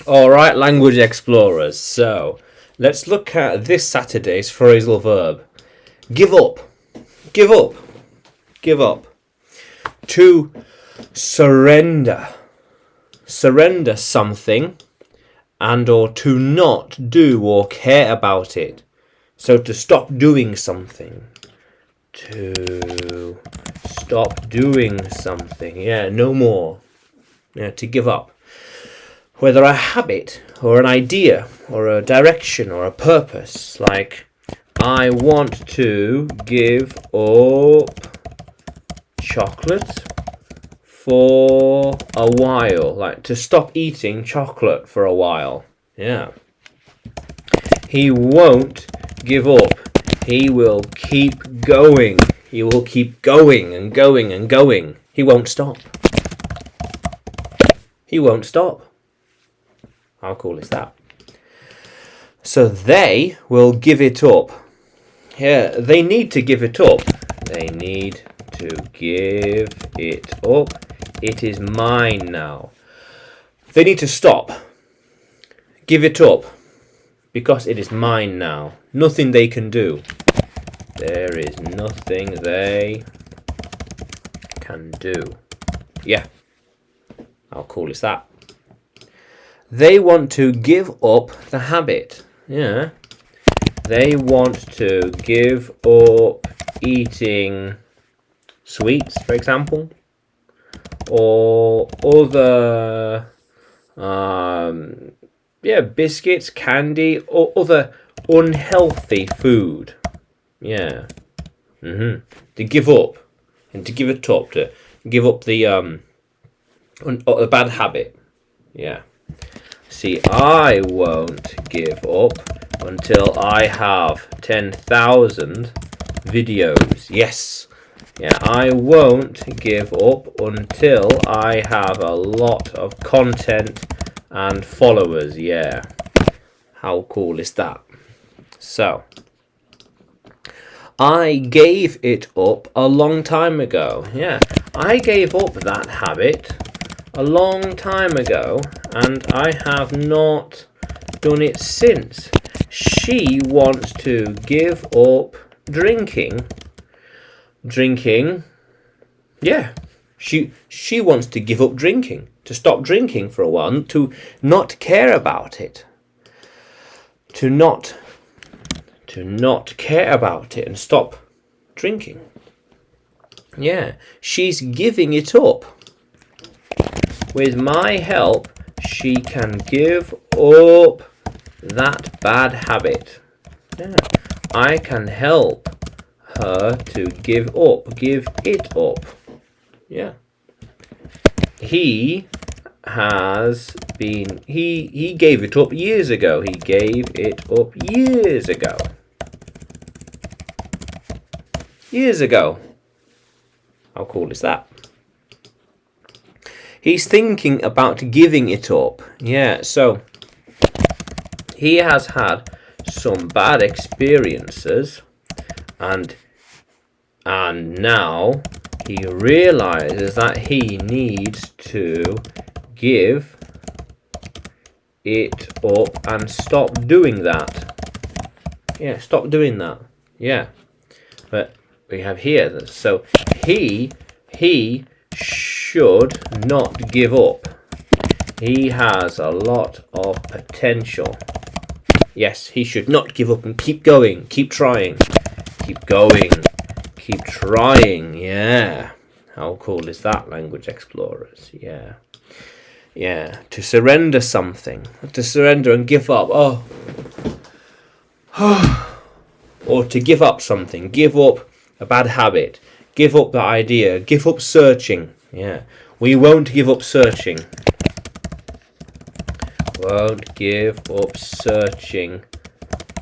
Alright, language explorers. So, let's look at this Saturday's phrasal verb. Give up. Give up. Give up. To surrender. Surrender something and or to not do or care about it. So to stop doing something. To stop doing something. Yeah, no more. Yeah, to give up. Whether a habit or an idea or a direction or a purpose, like I want to give up chocolate for a while, like to stop eating chocolate for a while. Yeah. He won't give up. He will keep going. He will keep going and going and going. He won't stop. He won't stop. How cool is that? So they will give it up. Yeah, they need to give it up. They need to give it up. It is mine now. They need to stop. Give it up. Because it is mine now. Nothing they can do. There is nothing they can do. Yeah. How cool is that? They want to give up the habit. Yeah. They want to give up eating sweets, for example, or other biscuits, candy, or other unhealthy food. Yeah. To give up and to give it up, to give up the bad habit. Yeah. See, I won't give up until I have 10,000 videos. Yes. Yeah, I won't give up until I have a lot of content and followers. Yeah. How cool is that? So, I gave it up a long time ago. Yeah, I gave up that habit a long time ago and I have not done it since. She wants to give up drinking. Yeah, she wants to give up drinking, to stop drinking for a while, to not care about it, to not care about it and stop drinking. Yeah, she's giving it up. With my help, she can give up that bad habit. Yeah. I can help her to give it up. Yeah. He gave it up years ago. He gave it up years ago. Years ago. How cool is that? He's thinking about giving it up. Yeah, so he has had some bad experiences and now he realizes that he needs to give it up and stop doing that. Yeah, stop doing that. Yeah. But we have here, so he should not give up. He has a lot of potential. Yes, he should not give up and keep going, keep trying, keep going, keep trying. Yeah. How cool is that, language explorers? Yeah. Yeah. To surrender something, to surrender and give up. Or to give up something, give up a bad habit, give up the idea, give up searching. Yeah. We won't give up searching. Won't give up searching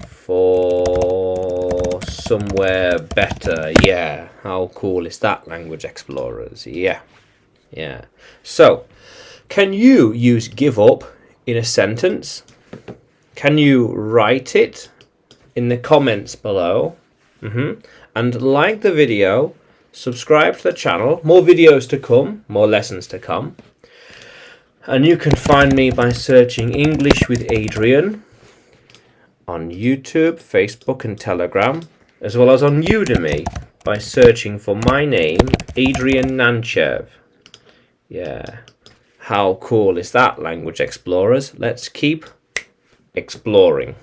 for somewhere better. Yeah. How cool is that, language explorers? Yeah. Yeah. So, can you use give up in a sentence? Can you write it in the comments below? And like the video, subscribe to the channel. More videos to come, more lessons to come. And you can find me by searching English with Adrian on YouTube, Facebook and Telegram, as well as on Udemy by searching for my name, Adrian Nanchev. Yeah, how cool is that, language explorers? Let's keep exploring.